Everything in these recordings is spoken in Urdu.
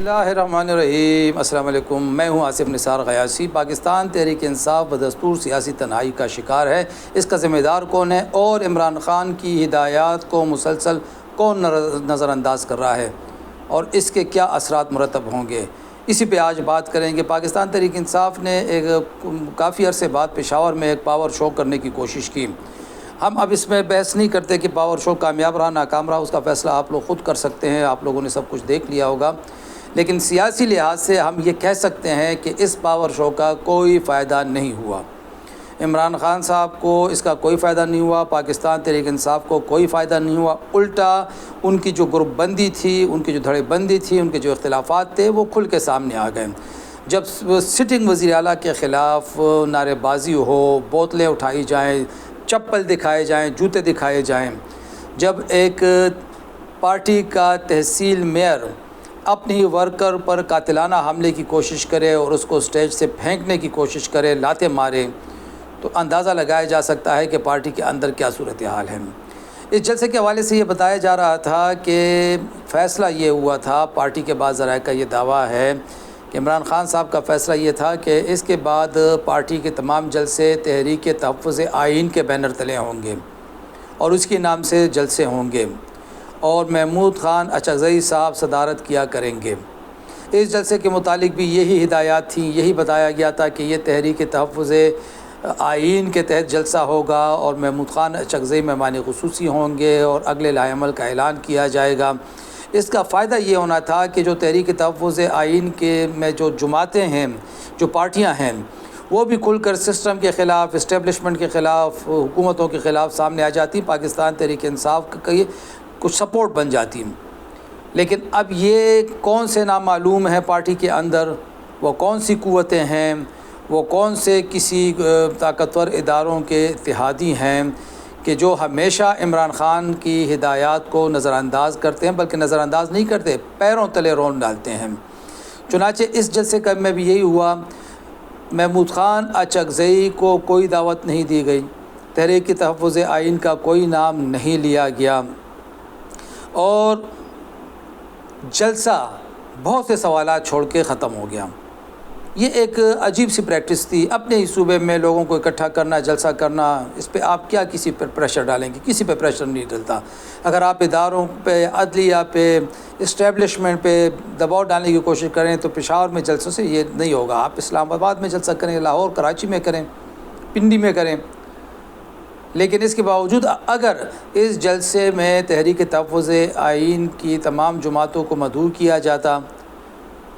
بسم اللہ الرحمن الرحیم۔ السلام علیکم، میں ہوں آصف نثار غیاثی۔ پاکستان تحریک انصاف بدستور سیاسی تنہائی کا شکار ہے۔ اس کا ذمہ دار کون ہے اور عمران خان کی ہدایات کو مسلسل کون نظر انداز کر رہا ہے اور اس کے کیا اثرات مرتب ہوں گے، اسی پہ آج بات کریں گے۔ پاکستان تحریک انصاف نے ایک کافی عرصے بعد پشاور میں ایک پاور شو کرنے کی کوشش کی۔ ہم اب اس میں بحث نہیں کرتے کہ پاور شو کامیاب رہا ناکام رہا، اس کا فیصلہ آپ لوگ خود کر سکتے ہیں، آپ لوگوں نے سب کچھ دیکھ لیا ہوگا۔ لیکن سیاسی لحاظ سے ہم یہ کہہ سکتے ہیں کہ اس پاور شو کا کوئی فائدہ نہیں ہوا۔ عمران خان صاحب کو اس کا کوئی فائدہ نہیں ہوا، پاکستان تحریک انصاف کو کوئی فائدہ نہیں ہوا۔ الٹا ان کی جو گروپ بندی تھی، ان کی جو دھڑے بندی تھی، ان کے جو اختلافات تھے وہ کھل کے سامنے آ گئے۔ جب سٹنگ وزیر اعلیٰ کے خلاف نعرے بازی ہو، بوتلیں اٹھائی جائیں، چپل دکھائے جائیں، جوتے دکھائے جائیں، جب ایک پارٹی کا تحصیل میئر اپنی ورکر پر قاتلانہ حملے کی کوشش کرے اور اس کو اسٹیج سے پھینکنے کی کوشش کرے، لاتیں مارے، تو اندازہ لگایا جا سکتا ہے کہ پارٹی کے اندر کیا صورتحال ہے۔ اس جلسے کے حوالے سے یہ بتایا جا رہا تھا کہ فیصلہ یہ ہوا تھا، پارٹی کے بعض ذرائع کا یہ دعویٰ ہے کہ عمران خان صاحب کا فیصلہ یہ تھا کہ اس کے بعد پارٹی کے تمام جلسے تحریک تحفظ آئین کے بینر تلے ہوں گے اور اس کے نام سے جلسے ہوں گے اور محمود خان اچکزئی صاحب صدارت کیا کریں گے۔ اس جلسے کے متعلق بھی یہی ہدایات تھیں، یہی بتایا گیا تھا کہ یہ تحریک تحفظ آئین کے تحت جلسہ ہوگا اور محمود خان اچکزئی مہمان خصوصی ہوں گے اور اگلے لائحہ عمل کا اعلان کیا جائے گا۔ اس کا فائدہ یہ ہونا تھا کہ جو تحریک تحفظ آئین کے میں جو جماعتیں ہیں، جو پارٹیاں ہیں، وہ بھی کھل کر سسٹم کے خلاف، اسٹیبلشمنٹ کے خلاف، حکومتوں کے خلاف سامنے آ جاتی، پاکستان تحریک انصاف کا یہ کچھ سپورٹ بن جاتی۔ لیکن اب یہ کون سے نامعلوم ہیں پارٹی کے اندر، وہ کون سی قوتیں ہیں، وہ کون سے کسی طاقتور اداروں کے اتحادی ہیں کہ جو ہمیشہ عمران خان کی ہدایات کو نظر انداز کرتے ہیں، بلکہ نظر انداز نہیں کرتے، پیروں تلے رون ڈالتے ہیں۔ چنانچہ اس جلسے کا میں بھی یہی ہوا، محمود خان اچکزئی کو کوئی دعوت نہیں دی گئی، تحریک تحفظ آئین کا کوئی نام نہیں لیا گیا اور جلسہ بہت سے سوالات چھوڑ کے ختم ہو گیا۔ یہ ایک عجیب سی پریکٹس تھی، اپنے ہی صوبے میں لوگوں کو اکٹھا کرنا، جلسہ کرنا، اس پہ آپ کیا کسی پر پریشر ڈالیں گے؟ کسی پہ پریشر نہیں ڈلتا۔ اگر آپ اداروں پہ، عدلیہ پہ، اسٹیبلشمنٹ پہ دباؤ ڈالنے کی کوشش کریں تو پشاور میں جلسوں سے یہ نہیں ہوگا۔ آپ اسلام آباد میں جلسہ کریں، لاہور، کراچی میں کریں، پنڈی میں کریں۔ لیکن اس کے باوجود اگر اس جلسے میں تحریک تحفظ آئین کی تمام جماعتوں کو مدعو کیا جاتا،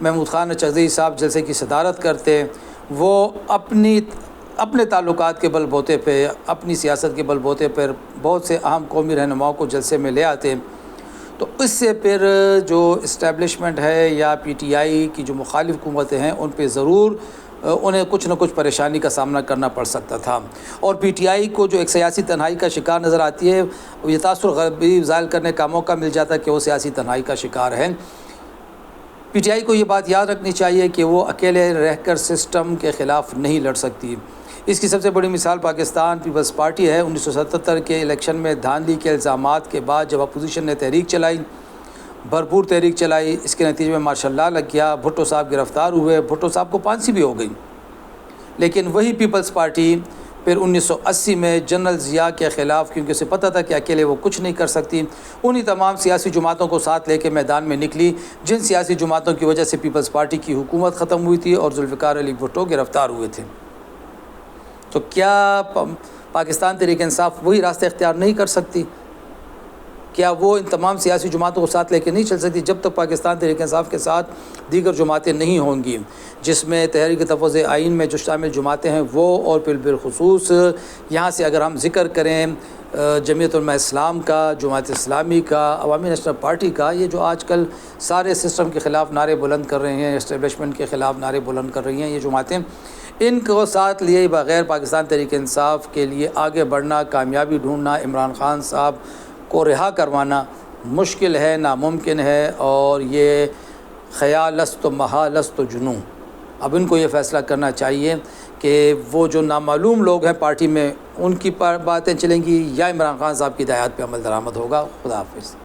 محمود خان اچکزئی صاحب جلسے کی صدارت کرتے، وہ اپنے تعلقات کے بل بوتے پہ، اپنی سیاست کے بل بوتے پر بہت سے اہم قومی رہنماؤں کو جلسے میں لے آتے، تو اس سے پھر جو اسٹیبلشمنٹ ہے یا پی ٹی آئی کی جو مخالف حکومتیں ہیں ان پہ ضرور انہیں کچھ نہ کچھ پریشانی کا سامنا کرنا پڑ سکتا تھا۔ اور پی ٹی آئی کو جو ایک سیاسی تنہائی کا شکار نظر آتی ہے، یہ تاثر غربی ظاہر کرنے کا موقع مل جاتا ہے کہ وہ سیاسی تنہائی کا شکار ہے۔ پی ٹی آئی کو یہ بات یاد رکھنی چاہیے کہ وہ اکیلے رہ کر سسٹم کے خلاف نہیں لڑ سکتی۔ اس کی سب سے بڑی مثال پاکستان پیپلز پارٹی ہے۔ 1977 کے الیکشن میں دھاندلی کے الزامات کے بعد جب اپوزیشن نے تحریک چلائی، بھرپور تحریک چلائی، اس کے نتیجے میں ماشاء اللہ لگ گیا، بھٹو صاحب گرفتار ہوئے، بھٹو صاحب کو پھانسی بھی ہو گئی۔ لیکن وہی پیپلز پارٹی پھر 1980 میں جنرل ضیاء کے خلاف، کیونکہ اسے پتہ تھا کہ اکیلے وہ کچھ نہیں کر سکتی، انہی تمام سیاسی جماعتوں کو ساتھ لے کے میدان میں نکلی، جن سیاسی جماعتوں کی وجہ سے پیپلز پارٹی کی حکومت ختم ہوئی تھی اور ذوالفقار علی بھٹو گرفتار ہوئے تھے۔ تو کیا پاکستان تحریک انصاف وہی راستہ اختیار نہیں کر سکتی؟ کیا وہ ان تمام سیاسی جماعتوں کو ساتھ لے کے نہیں چل سکتی؟ جب تک پاکستان تحریک انصاف کے ساتھ دیگر جماعتیں نہیں ہوں گی، جس میں تحریک تحفظ آئین میں جو شامل جماعتیں ہیں وہ، اور پھر بالخصوص یہاں سے اگر ہم ذکر کریں جمعیت علماء اسلام کا، جماعت اسلامی کا، عوامی نیشنل پارٹی کا، یہ جو آج کل سارے سسٹم کے خلاف نعرے بلند کر رہے ہیں، اسٹیبلشمنٹ کے خلاف نعرے بلند کر رہی ہیں یہ جماعتیں، ان کو ساتھ لیے بغیر پاکستان تحریک انصاف کے لیے آگے بڑھنا، کامیابی ڈھونڈنا، عمران خان صاحب کو رہا کروانا مشکل ہے، ناممکن ہے، اور یہ خیال است و محال است و جنوں۔ اب ان کو یہ فیصلہ کرنا چاہیے کہ وہ جو نامعلوم لوگ ہیں پارٹی میں، ان کی باتیں چلیں گی یا عمران خان صاحب کی ہدایات پہ عمل درآمد ہوگا۔ خدا حافظ۔